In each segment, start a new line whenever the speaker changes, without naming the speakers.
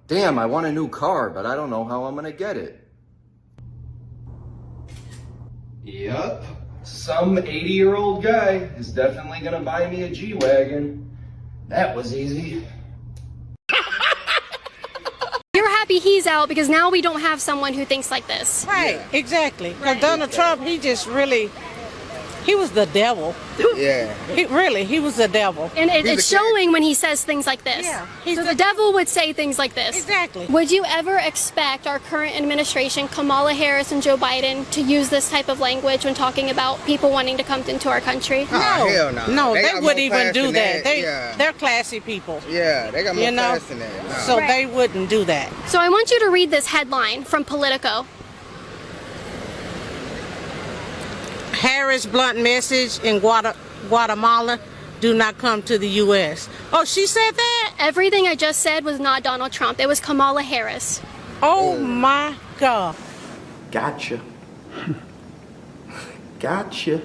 Damn, I want a new car, but I don't know how I'm gonna get it. Yup, some 80-year-old guy is definitely gonna buy me a G-Wagon. That was easy.
You're happy he's out because now we don't have someone who thinks like this.
Right, exactly. Because Donald Trump, he just really, he was the devil.
Yeah.
He was the devil.
And it's showing when he says things like this.
Yeah.
So the devil would say things like this.
Exactly.
Would you ever expect our current administration, Kamala Harris and Joe Biden, to use this type of language when talking about people wanting to come into our country?
No,
hell no.
No, they
got
wouldn't
more
even
class
do
than
that.
Yeah.
They're classy people.
Yeah, they got more class than that. No.
So they wouldn't do that.
So I want you to read this headline from Politico.
Harris blunt message in Guatemala, do not come to the U.S. Oh, she said that?
Everything I just said was not Donald Trump. It was Kamala Harris.
Oh my God.
Gotcha. Gotcha.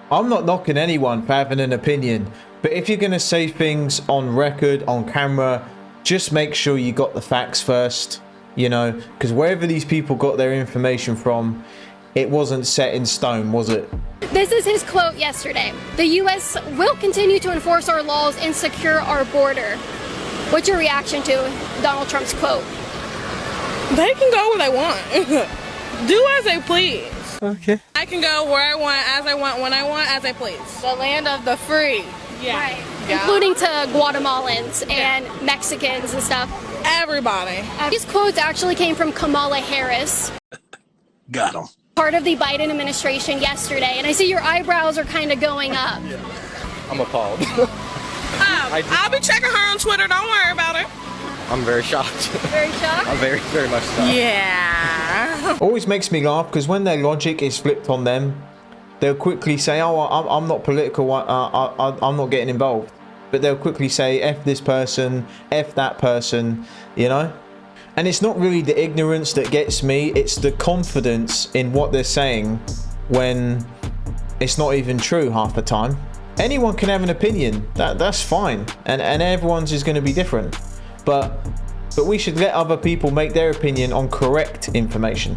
I'm not knocking anyone for having an opinion, but if you're going to say things on record, on camera, just make sure you got the facts first, you know, because wherever these people got their information from, it wasn't set in stone, was it?
This is his quote yesterday. The U.S. will continue to enforce our laws and secure our border. What's your reaction to Donald Trump's quote?
They can go where they want. Do as they please.
Okay.
I can go where I want, as I want, when I want, as I please. The land of the free. Yeah.
Right.
Yeah.
Including to Guatemalans and Mexicans and stuff.
Everybody.
These quotes actually came from Kamala Harris.
Got him.
Part of the Biden administration yesterday, and I see your eyebrows are kind of going up.
I'm appalled.
I'll be checking her on Twitter. Don't worry about it.
I'm very shocked.
Very shocked?
I'm very, very much shocked.
Yeah.
Always makes me laugh because when their logic is flipped on them, they'll quickly say, oh, I'm not political, I'm not getting involved. But they'll quickly say, F this person, F that person, you know? And it's not really the ignorance that gets me, it's the confidence in what they're saying when it's not even true half the time. Anyone can have an opinion, that's fine, and everyone's is going to be different. But we should let other people make their opinion on correct information.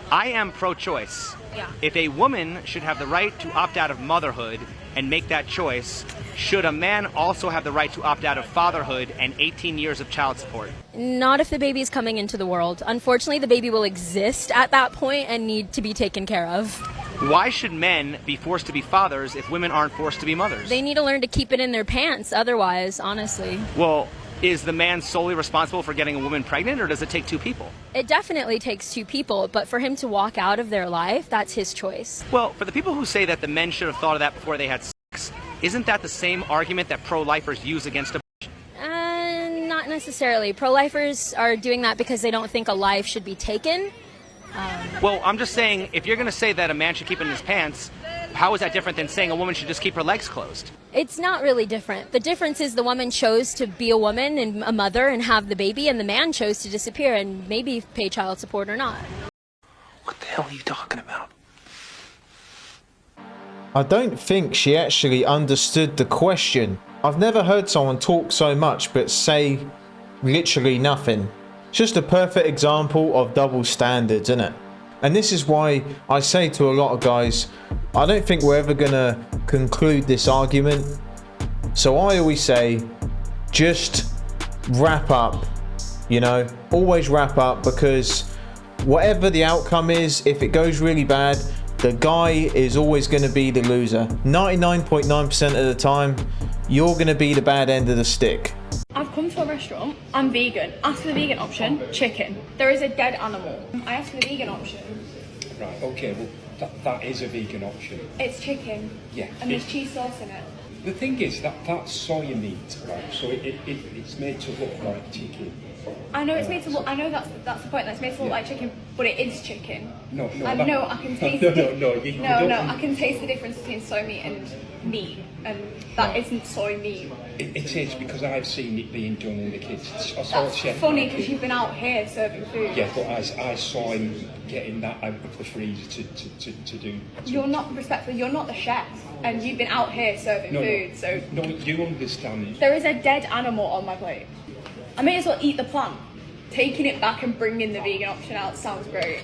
I am pro-choice.
Yeah.
If a woman should have the right to opt out of motherhood and make that choice, should a man also have the right to opt out of fatherhood and 18 years of child support?
Not if the baby is coming into the world. Unfortunately, the baby will exist at that point and need to be taken care of.
Why should men be forced to be fathers if women aren't forced to be mothers?
They need to learn to keep it in their pants otherwise, honestly.
Well, is the man solely responsible for getting a woman pregnant, or does it take two people?
It definitely takes two people, but for him to walk out of their life, that's his choice.
Well, for the people who say that the men should have thought of that before they had sex, isn't that the same argument that pro-lifers use against abortion?
Not necessarily. Pro-lifers are doing that because they don't think a life should be taken.
Well, I'm just saying, if you're going to say that a man should keep it in his pants, how is that different than saying a woman should just keep her legs closed?
It's not really different. The difference is the woman chose to be a woman and a mother and have the baby, and the man chose to disappear and maybe pay child support or not.
What the hell are you talking about?
I don't think she actually understood the question. I've never heard someone talk so much but say literally nothing. Just a perfect example of double standards, isn't it? And this is why I say to a lot of guys, I don't think we're ever gonna conclude this argument. So I always say, just wrap up, you know, always wrap up, because whatever the outcome is, if it goes really bad, the guy is always going to be the loser. 99.9% of the time, you're going to be the bad end of the stick.
I've come to a restaurant, I'm vegan. Ask for the vegan option, chicken. There is a dead animal. I asked for the vegan option.
Right, okay, well, that is a vegan option.
It's chicken.
Yeah.
And there's cheese sauce in it.
The thing is, that's soya meat, right? So it's made to look like chicken.
I know it's made to look, I know that's the point, that it's made to look like chicken, but it is chicken.
No,
I know, I can taste I can taste the difference between soy meat and meat, and that isn't soy meat.
It is, because I've seen it being done in the kids.
That's funny, because you've been out here serving food.
Yeah, but I saw him getting that out of the freezer to do.
You're not, respectfully, you're not the chef, and you've been out here serving food, so...
No, you understand.
There is a dead animal on my plate. I may as well eat the plant. taking it back and bringing the vegan option out sounds great.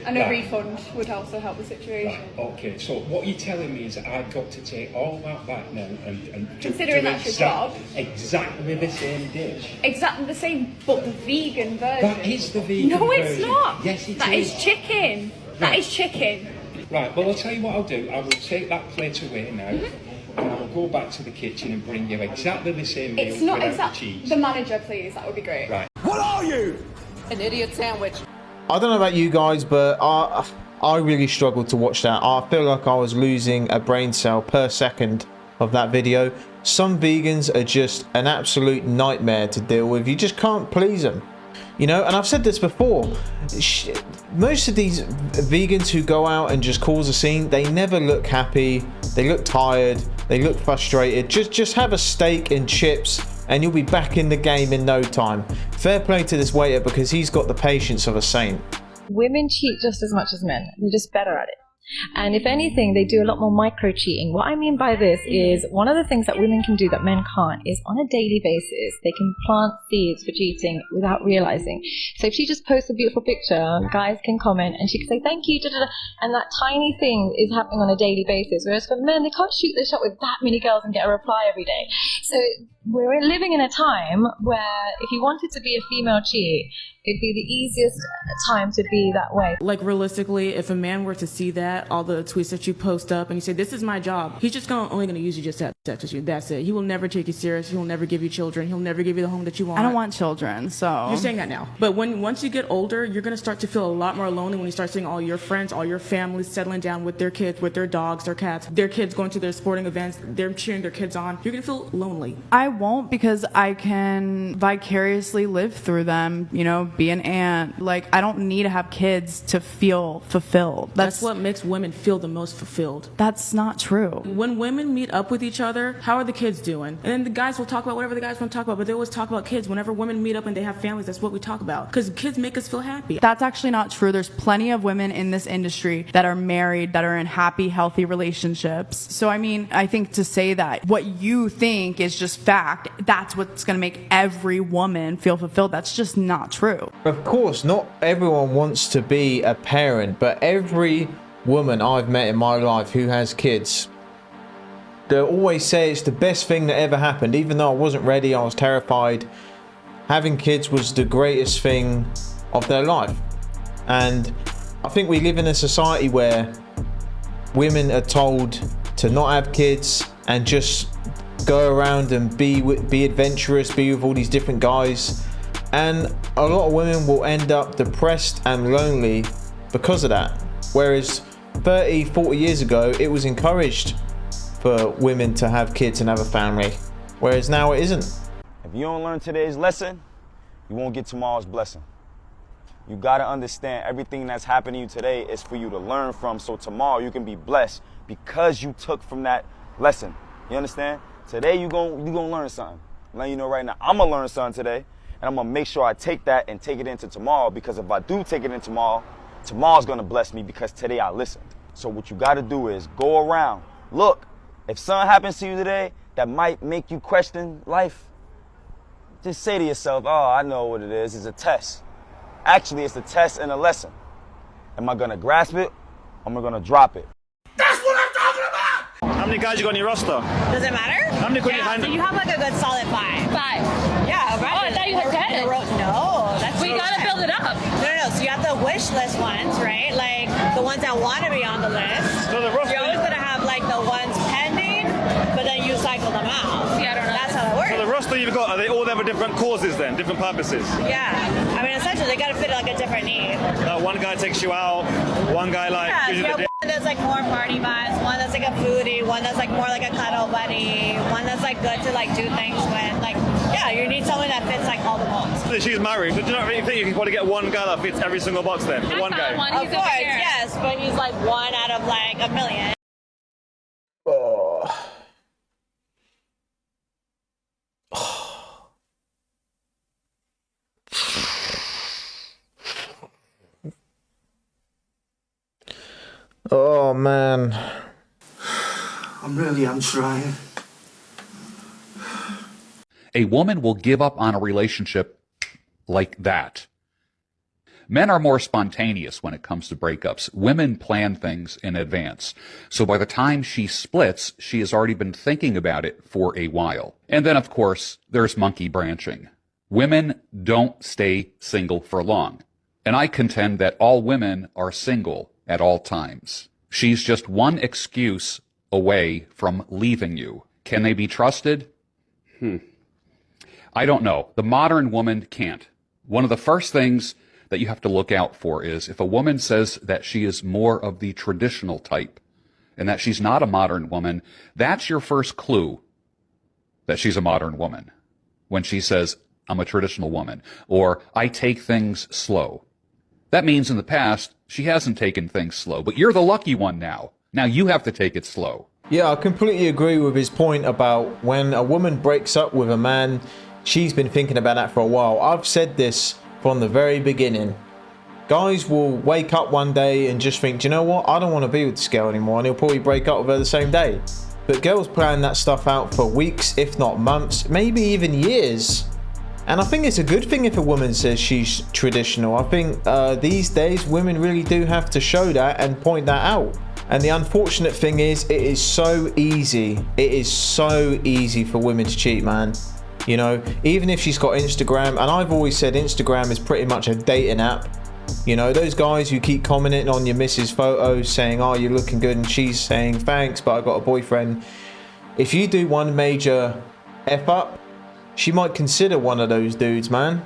And a refund would also help the situation.
Right, okay, so what you're telling me is that I've got to take all that back now and
Considering that's your job.
Exactly the same dish.
Exactly the same, but the vegan version.
That is the vegan version.
No, it's not.
Yes, it is.
That is chicken.
Right.
That is chicken.
Right, well, I'll tell you what I'll do. I will take that plate away now, and I will go back to the kitchen and bring you exactly the same meal
It's not
without the
exactly.
cheese.
The manager, please. That would be great.
Right.
What are you?
An idiot sandwich.
I don't know about you guys, but I really struggled to watch that. I feel like I was losing a brain cell per second of that video. Some vegans are just an absolute nightmare to deal with. You just can't please them. You know, and I've said this before, most of these vegans who go out and just cause a scene, they never look happy, they look tired, they look frustrated. Just have a steak and chips and you'll be back in the game in no time. Fair play to this waiter because he's got the patience of a saint.
Women cheat just as much as men. They're just better at it. And if anything, they do a lot more micro-cheating. What I mean by this is one of the things that women can do that men can't is on a daily basis, they can plant seeds for cheating without realizing. So if she just posts a beautiful picture, guys can comment and she can say, thank you, and that tiny thing is happening on a daily basis. Whereas for men, they can't shoot their shot with that many girls and get a reply every day. So we're living in a time where if you wanted to be a female cheat, it'd be the easiest time to be that way.
Like realistically, if a man were to see that, all the tweets that you post up and you say, this is my job, he's just only going to use you just to have sex with you. That's it. He will never take you serious. He will never give you children. He'll never give you the home that you want.
I don't want children, so.
You're saying that now. But once you get older, you're going to start to feel a lot more lonely when you start seeing all your friends, all your families settling down with their kids, with their dogs, their cats, their kids going to their sporting events, they're cheering their kids on. You're going to feel lonely.
I won't because I can vicariously live through them, you know, be an aunt. Like, I don't need to have kids to feel fulfilled.
That's what makes women feel the most fulfilled.
That's not true.
When women meet up with each other, how are the kids doing? And then the guys will talk about whatever the guys want to talk about, but they always talk about kids. Whenever women meet up and they have families, that's what we talk about. Because kids make us feel happy.
That's actually not true. There's plenty of women in this industry that are married, that are in happy, healthy relationships. So, I mean, I think to say that what you think is just fact, that's what's going to make every woman feel fulfilled. That's just not true.
Of course, not everyone wants to be a parent, but every woman I've met in my life who has kids, they always say it's the best thing that ever happened. Even though I wasn't ready, I was terrified. Having kids was the greatest thing of their life. And I think we live in a society where women are told to not have kids and just go around and be adventurous, be with all these different guys. And a lot of women will end up depressed and lonely because of that. Whereas 30, 40 years ago, it was encouraged for women to have kids and have a family. Whereas now it isn't.
If you don't learn today's lesson, you won't get tomorrow's blessing. You gotta understand everything that's happening to you today is for you to learn from, so tomorrow you can be blessed because you took from that lesson. You understand? Today you gonna learn something. I'm letting you know right now, I'm gonna learn something today, and I'm gonna make sure I take that and take it into tomorrow, because if I do take it in tomorrow, tomorrow's gonna bless me because today I listened. So what you gotta do is go around. Look, if something happens to you today that might make you question life, just say to yourself, oh, I know what it is. It's a test. Actually, it's a test and a lesson. Am I gonna grasp it? Or am I gonna drop it?
That's what I'm talking about! How many guys you got on your roster?
Does it matter?
How many could you
So
handle?
you have like a good solid 5. 5. Yeah, right.
Oh, I thought you had 10.
No, that's
We gotta build it up.
No. So you have the wish list ones, right? Like the ones that want to be on the list.
So the roster.
You're always gonna have like the ones pending, but then you cycle them out.
Yeah, I don't know.
That's how it works.
So the roster you've got, are they all there for different causes then, different purposes?
Yeah, I mean essentially they gotta fit like a different need.
One guy takes you out, one guy like
Yeah,
gives
so
you
you have
the
one that's like more party vibes, one that's like a foodie, one that's like more like a cuddle buddy, one that's like good to like do things with. Like, yeah, you need someone that fits like all the molds.
She's married, so do you not really think you can probably get one guy that fits every single box then? One guy.
Of course, yes, but he's like one out of like a million.
Oh man.
I'm trying.
A woman will give up on a relationship like that. Men are more spontaneous when it comes to breakups. Women plan things in advance. So by the time she splits, she has already been thinking about it for a while. And then, of course, there's monkey branching. Women don't stay single for long. And I contend that all women are single at all times. She's just one excuse away from leaving you. Can they be trusted? I don't know. The modern woman can't. One of the first things that you have to look out for is if a woman says that she is more of the traditional type and that she's not a modern woman, that's your first clue that she's a modern woman. When she says, I'm a traditional woman, or I take things slow. That means in the past, she hasn't taken things slow, but you're the lucky one now. Now you have to take it slow.
Yeah, I completely agree with his point about when a woman breaks up with a man, she's been thinking about that for a while. I've said this from the very beginning. Guys will wake up one day and just think, do you know what? I don't want to be with this girl anymore, and he'll probably break up with her the same day. But girls plan that stuff out for weeks, if not months, maybe even years. And I think it's a good thing if a woman says she's traditional. I think these days women really do have to show that and point that out. And the unfortunate thing is, it is so easy. It is so easy for women to cheat, man. You know, even if she's got Instagram, and I've always said Instagram is pretty much a dating app. You know, those guys who keep commenting on your missus' photos saying, oh, you're looking good, and she's saying, thanks, but I got a boyfriend. If you do one major F up, she might consider one of those dudes, man.